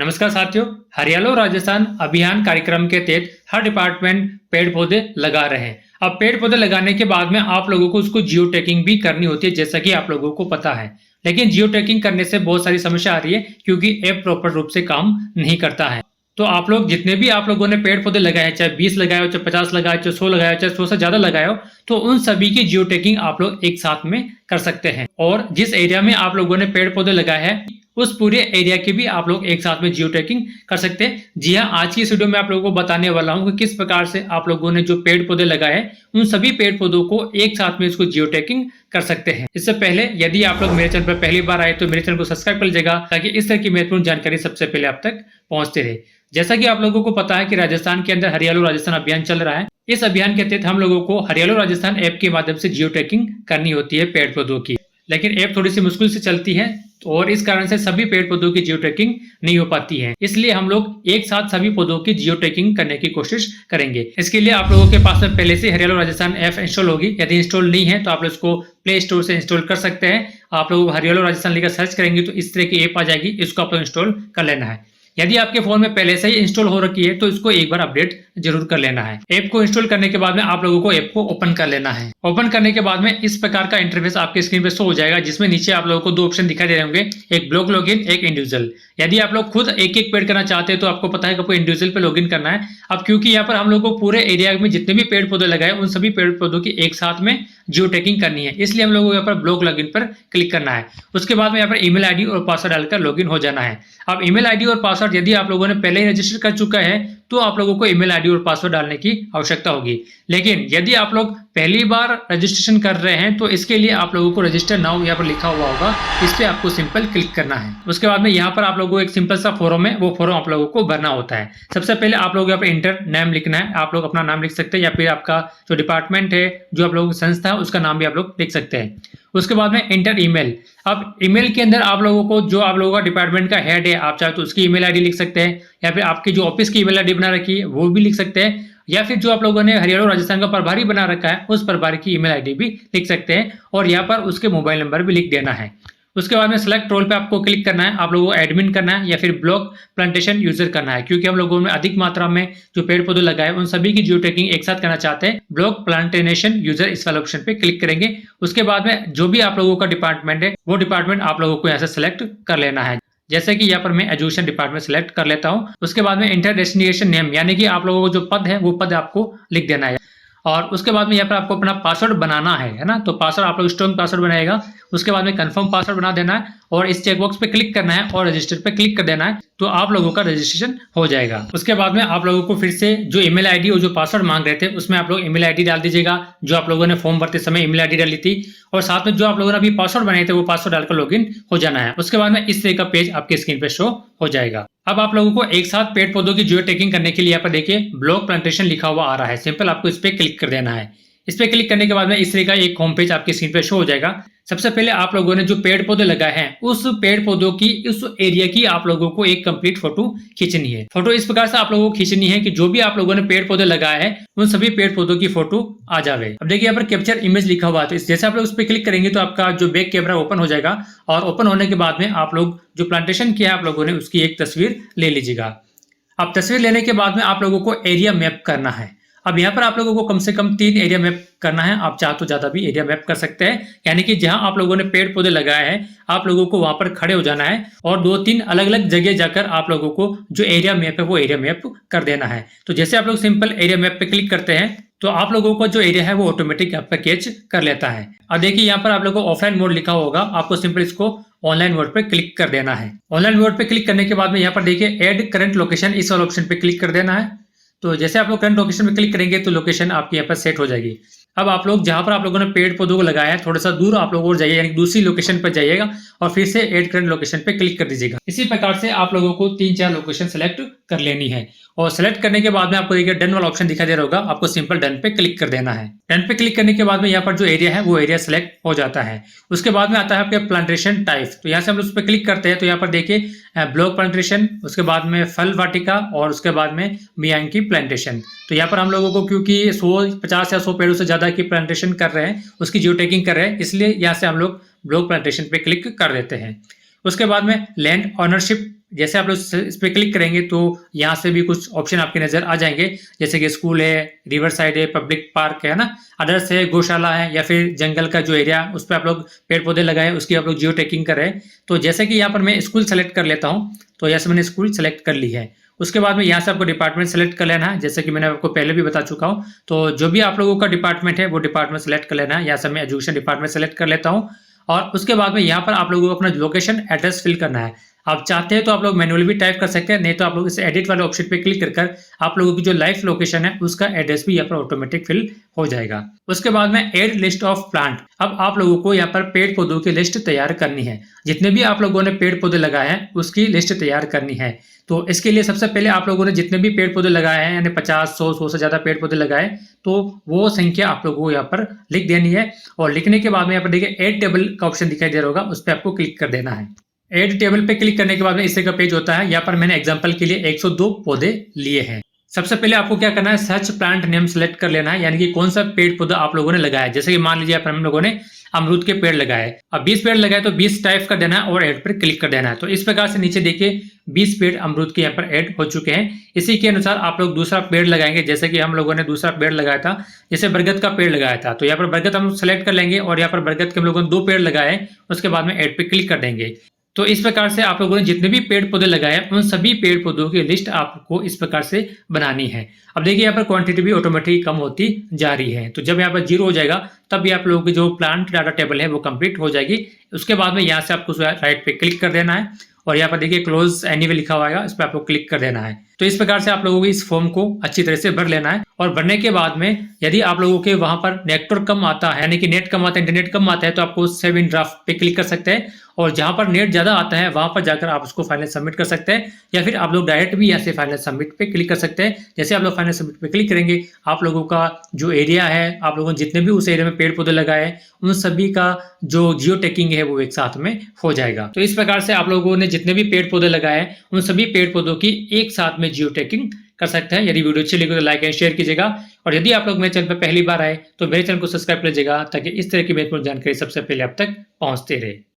नमस्कार साथियों, हरियालो राजस्थान अभियान कार्यक्रम के तहत हर डिपार्टमेंट पेड़ पौधे लगा रहे हैं। अब पेड़ पौधे लगाने के बाद में आप लोगों को उसको जियो टैगिंग भी करनी होती है, जैसा कि आप लोगों को पता है। लेकिन जियो टैगिंग करने से बहुत सारी समस्या आ रही है, क्योंकि ऐप प्रॉपर रूप से काम नहीं करता है। तो आप लोग जितने भी आप लोगों ने पेड़ पौधे लगाए हैं, चाहे 20 लगाए हो, चाहे 50 लगाए, चाहे 100 लगाए हो, चाहे 100 से ज्यादा लगाए हो, तो उन सभी की जियो टैगिंग आप लोग एक साथ में कर सकते हैं। और जिस एरिया में आप लोगों ने पेड़ पौधे लगाए हैं, उस पूरे एरिया की भी आप लोग एक साथ में जियो टैगिंग कर सकते हैं। जी हाँ, आज की इस वीडियो में आप लोगों को बताने वाला हूँ कि किस प्रकार से आप लोगों ने जो पेड़ पौधे लगाए हैं, उन सभी पेड़ पौधों को एक साथ में इसको जियो टैगिंग कर सकते हैं। इससे पहले यदि आप लोग मेरे चैनल पर पहली बार आए तो मेरे चैनल को सब्सक्राइब कर लीजिएगा, ताकि इस तरह की महत्वपूर्ण जानकारी सबसे पहले आप तक पहुंचते रहे। जैसा कि आप लोगों को पता है कि राजस्थान के अंदर हरियालो राजस्थान अभियान चल रहा है। इस अभियान के तहत हम लोगों को हरियालो राजस्थान ऐप के माध्यम से जियो टैगिंग करनी होती है पेड़ पौधों की। लेकिन ऐप थोड़ी सी मुश्किल से चलती है और इस कारण से सभी पेड़ पौधों की जियो टैगिंग नहीं हो पाती है। इसलिए हम लोग एक साथ सभी पौधों की जियो टैगिंग करने की कोशिश करेंगे। इसके लिए आप लोगों के पास में पहले से हरियालो राजस्थान ऐप इंस्टॉल होगी। यदि इंस्टॉल नहीं है तो आप लोग इसको प्ले स्टोर से इंस्टॉल कर सकते हैं। आप लोग हरियालो राजस्थान लिखकर सर्च करेंगे तो इस तरह की ऐप आ जाएगी, इसको आप लोग इंस्टॉल कर लेना है। यदि आपके फोन में पहले से ही इंस्टॉल हो रखी है तो इसको एक बार अपडेट जरूर कर लेना है। ऐप को इंस्टॉल करने के बाद में आप लोगों को ऐप को ओपन कर लेना है। ओपन करने के बाद में इस प्रकार का इंटरफेस आपके स्क्रीन पे शो हो जाएगा, जिसमें नीचे आप लोगों को दो ऑप्शन दिखाई दे रहे होंगे, एक ब्लॉक लॉगिन, एक इंडिविजुअल। यदि आप लोग खुद एक एक पेड़ करना चाहते हैं तो आपको पता है कि आपको इंडिविजुअल पे लॉगिन करना है। अब क्योंकि यहाँ पर हम लोग को पूरे एरिया में जितने भी पेड़ पौधे लगाए उन सभी पेड़ पौधों की एक साथ में जियो टैगिंग करनी है, इसलिए हम लोगों को यहाँ पर ब्लॉक लॉगिन पर क्लिक करना है। उसके बाद में यहाँ पर ईमेल आईडी और पासवर्ड डालकर लॉगिन हो जाना है। अब ईमेल आईडी और पासवर्ड यदि आप लोगों ने पहले ही रजिस्टर कर चुका है तो आप लोगों को ईमेल आईडी और पासवर्ड डालने की आवश्यकता होगी। लेकिन यदि आप लोग पहली बार रजिस्ट्रेशन कर रहे हैं तो इसके लिए आप लोगों को रजिस्टर नाउ यहाँ पर लिखा हुआ होगा, इस पे आपको सिंपल क्लिक करना है। उसके बाद में यहाँ पर आप लोगों को एक सिंपल सा फॉर्म है, वो फॉर्म आप लोगों को भरना होता है। सबसे पहले आप लोग यहाँ पर इंटर नेम लिखना है। आप लोग अपना नाम लिख सकते हैं या फिर आपका जो डिपार्टमेंट है, जो आप लोगों की संस्था है, उसका नाम भी आप लोग लिख सकते हैं। उसके बाद में इंटर ईमेल। अब ईमेल के अंदर आप लोगों को जो आप लोगों का डिपार्टमेंट का हेड है, आप चाहे तो उसकी ईमेल आईडी लिख सकते हैं, या फिर आपकी जो ऑफिस की ईमेल आईडी बना रखी है वो भी लिख सकते हैं, या फिर जो आप लोगों ने हरियाणा राजस्थान का प्रभारी बना रखा है उस प्रभारी की ईमेल आईडी भी लिख सकते हैं, और यहाँ पर उसके मोबाइल नंबर भी लिख देना है। उसके बाद में सेलेक्ट रोल पे आपको क्लिक करना है। आप लोगों को एडमिन करना है या फिर ब्लॉक प्लांटेशन यूजर करना है, क्योंकि हम लोगों ने अधिक मात्रा में जो पेड़ पौधे लगाए उन सभी की जियो टैगिंग एक साथ करना चाहते हैं। ब्लॉक प्लांटेशन यूजर इस वाले ऑप्शन पे क्लिक करेंगे। उसके बाद में जो भी आप लोगों का डिपार्टमेंट है वो डिपार्टमेंट आप लोगों को यहाँ से सिलेक्ट कर लेना है। जैसे कि यहाँ पर मैं एजुकेशन डिपार्टमेंट सेलेक्ट कर लेता हूँ। उसके बाद में इंटर डेस्टिनेशन नेम, यानी कि आप लोगों को जो पद है वो पद आपको लिख देना है। और उसके बाद में यहाँ पर आपको अपना पासवर्ड बनाना है ना, तो पासवर्ड आप लोग स्ट्रॉन्ग पासवर्ड बनाएगा। उसके बाद में कंफर्म पासवर्ड बना देना है और इस चेकबॉक्स पे क्लिक करना है और रजिस्टर पे क्लिक कर देना है, तो आप लोगों का रजिस्ट्रेशन हो जाएगा। उसके बाद में आप लोगों को फिर से जो ईमेल आईडी और जो पासवर्ड मांग रहे थे उसमें आप लोग ईमेल आईडी डाल दीजिएगा, जो आप लोगों ने फॉर्म भरते समय ईमेल आईडी डाली थी, और साथ में जो आप लोगों ने अभी पासवर्ड बनाए थे वो पासवर्ड डालकर लॉगिन हो जाना है। उसके बाद में इस तरह का पेज आपके स्क्रीन पे शो हो जाएगा। अब आप लोगों को एक साथ पेड़ पौधों की जियो टैगिंग करने के लिए यहाँ पर देखिए ब्लॉक प्लांटेशन लिखा हुआ आ रहा है। सिंपल आपको इस पे क्लिक कर देना है। इस पे क्लिक करने के बाद में इस तरह का एक होम पेज आपके स्क्रीन पे शो हो जाएगा। सबसे पहले आप लोगों ने जो पेड़ पौधे लगाए हैं उस पेड़ पौधों की, उस एरिया की आप लोगों को एक कंप्लीट फोटो खींचनी है। फोटो इस प्रकार से आप लोगों को खींचनी है कि जो भी आप लोगों ने पेड़ पौधे लगाए हैं उन सभी पेड़ पौधों की फोटो आ जावे। अब देखिए यहाँ पर कैप्चर इमेज लिखा हुआ है, तो जैसे आप लोग उस पर क्लिक करेंगे तो आपका जो बैक कैमरा ओपन हो जाएगा, और ओपन होने के बाद में आप लोग जो प्लांटेशन किया आप लोगों ने उसकी एक तस्वीर ले लीजिएगा। अब तस्वीर लेने के बाद में आप लोगों को एरिया मैप करना है। अब यहाँ पर आप लोगों को कम से कम 3 एरिया मैप करना है। आप चाहो तो ज्यादा भी एरिया मैप कर सकते हैं, यानी कि जहां आप लोगों ने पेड़ पौधे लगाए हैं आप लोगों को वहां पर खड़े हो जाना है और 2-3 अलग अलग जगह जाकर आप लोगों को जो एरिया मैप है वो एरिया मैप कर देना है। तो जैसे आप लोग सिंपल एरिया मैप पे क्लिक करते हैं तो आप लोगों को जो एरिया है वो ऑटोमेटिक यहाँ पर कैच कर लेता है। अब देखिए यहाँ पर आप लोगों को ऑफलाइन मोड लिखा होगा, आपको सिंपल इसको ऑनलाइन मोड पे क्लिक कर देना है। ऑनलाइन मोड पे क्लिक करने के बाद में यहाँ पर देखिए ऐड करंट लोकेशन, इस वाले ऑप्शन पे क्लिक कर देना है। तो जैसे आप लोग करंट लोकेशन में क्लिक करेंगे तो लोकेशन आपकी यहाँ पर सेट हो जाएगी। अब आप लोग जहां पर आप लोगों ने पेड़ पौधों को लगाया है थोड़ा सा दूर आप लोग और जाइए, यानी दूसरी लोकेशन पर जाइएगा और फिर से ऐड करंट लोकेशन पे क्लिक कर दीजिएगा। इसी प्रकार से आप लोगों को 3-4 लोकेशन सेलेक्ट कर लेनी है, और सेलेक्ट करने के बाद में आपको देखिए डन वाला ऑप्शन दिखाई दे रहा होगा, आपको सिंपल डन पे क्लिक कर देना है। डन पे क्लिक करने के बाद में यहाँ पर जो एरिया है वो एरिया सेलेक्ट हो जाता है। उसके बाद में आता है आपके प्लांटेशन टाइप, तो यहाँ से हम उस पर क्लिक करते हैं तो यहाँ पर देखिए ब्लॉक प्लांटेशन, उसके बाद में फल वाटिका और उसके बाद में मियांग की प्लांटेशन। तो यहाँ पर हम लोगों को क्योंकि 50 या 100 पेड़ों से ज्यादा की प्लांटेशन कर रहे हैं, उसकी जियो टैगिंग कर रहे हैं, इसलिए यहाँ से हम लोग ब्लॉक प्लांटेशन पे क्लिक कर देते हैं। उसके बाद में लैंड ऑनरशिप जैसे आप लोग इस पे क्लिक करेंगे तो यहाँ से भी कुछ ऑप्शन आपके नज़र आ जाएंगे, जैसे कि स्कूल है, रिवर साइड है, पब्लिक पार्क है ना, अदर्स है, गौशाला है, या फिर जंगल का जो एरिया उस पर आप लोग पेड़ पौधे लगाए, उसकी आप लोग जियो टैगिंग कर रहे हैं। तो जैसे कि यहाँ पर मैं स्कूल सेलेक्ट कर लेता हूँ, तो जैसे मैंने स्कूल सेलेक्ट कर ली है। उसके बाद में यहाँ से आपको डिपार्टमेंट सेलेक्ट कर लेना है, जैसे कि मैंने आपको पहले भी बता चुका हूँ। तो जो भी आप लोगों का डिपार्टमेंट है वो डिपार्टमेंट सेलेक्ट कर लेना है। यहाँ से मैं एजुकेशन डिपार्टमेंट सेलेक्ट कर लेता हूँ, और उसके बाद में यहाँ पर आप लोगों को अपना लोकेशन एड्रेस फिल करना है। आप चाहते हैं तो आप लोग मैनुअली भी टाइप कर सकते हैं, नहीं तो आप लोग इस एडिट वाले ऑप्शन पे क्लिक कर आप लोगों की जो लाइव लोकेशन है उसका एड्रेस भी यहाँ पर ऑटोमेटिक फिल हो जाएगा। उसके बाद में एड लिस्ट ऑफ प्लांट, अब आप लोगों को यहाँ पर पेड़ पौधों की लिस्ट तैयार करनी है। जितने भी आप लोगों ने पेड़ पौधे लगाए हैं उसकी लिस्ट तैयार करनी है। तो इसके लिए सबसे पहले आप लोगों ने जितने भी पेड़ पौधे लगाए हैं, यानी 50, 100 से ज्यादा पेड़ पौधे लगाए, तो वो संख्या आप लोगों को यहाँ पर लिख देनी है। और लिखने के बाद में यहाँ पर देखिए एड टेबल का ऑप्शन दिखाई दे रहा होगा, उस पर आपको क्लिक कर देना है। एड टेबल पे क्लिक करने के बाद में इस तरह का पेज होता है। यहाँ पर मैंने एग्जांपल के लिए 102 पौधे लिए हैं। सबसे पहले आपको क्या करना है, सर्च प्लांट नेम सेलेक्ट कर लेना है, यानी कि कौन सा पेड़ पौधा आप लोगों ने लगाया है। जैसे कि मान लीजिए हम लोगों ने अमरूद के पेड़ लगाए, अब 20 पेड़ लगाए तो 20 टाइप का देना है और ऐड पर क्लिक कर देना है। तो इस प्रकार से नीचे देखिए 20 पेड़ अमरूद के यहाँ पर ऐड हो चुके हैं। इसी के अनुसार आप लोग दूसरा पेड़ लगाएंगे, जैसे कि हम लोगों ने दूसरा पेड़ लगाया था, जैसे बरगद का पेड़ लगाया था, तो यहाँ पर बरगद हम सेलेक्ट कर लेंगे और यहाँ पर बरगद के हम लोगों ने 2 पेड़ लगाए, उसके बाद में ऐड पे क्लिक कर देंगे। तो इस प्रकार से आप लोगों ने जितने भी पेड़ पौधे लगाए हैं उन सभी पेड़ पौधों की लिस्ट आपको इस प्रकार से बनानी है। अब देखिए यहाँ पर क्वांटिटी भी ऑटोमेटिक कम होती जा रही है। तो जब यहाँ पर 0 हो जाएगा तब भी आप लोगों की जो प्लांट डाटा टेबल है वो कंप्लीट हो जाएगी। उसके बाद में यहाँ से आपको राइट पे क्लिक कर देना है और यहाँ पर देखिए क्लोज एनीवे लिखा हुआ है, इस पर आपको क्लिक कर देना है। तो इस प्रकार से आप लोगों को इस फॉर्म को अच्छी तरह से भर लेना है। और भरने के बाद में यदि आप लोगों के वहां पर नेटवर्क कम आता है, यानी कि नेट कम आता है, इंटरनेट कम आता है, तो आपको सेव इन ड्राफ्ट पे क्लिक कर सकते हैं। और जहां पर नेट ज्यादा आता है वहां पर जाकर आप उसको फाइनल सबमिट कर सकते हैं, या फिर आप लोग डायरेक्ट भी यहाँ से फाइनल सबमिट पे क्लिक कर सकते हैं। जैसे आप लोग फाइनल सबमिट पे क्लिक करेंगे, आप लोगों का जो एरिया है, आप लोगों ने जितने भी उस एरिया में पेड़ पौधे लगाए उन सभी का जो जियो टैगिंग है वो एक साथ में हो जाएगा। तो इस प्रकार से आप लोगों ने जितने भी पेड़ पौधे लगाए उन सभी पेड़ पौधों की एक साथ में जियो टैगिंग कर सकते हैं। यदि वीडियो अच्छी लगी तो लाइक एंड शेयर कीजिएगा, और यदि आप लोग मेरे चैनल पर पहली बार आए तो मेरे चैनल को सब्सक्राइब कीजिएगा, ताकि इस तरह की महत्वपूर्ण जानकारी सबसे पहले आप तक पहुंचते रहे।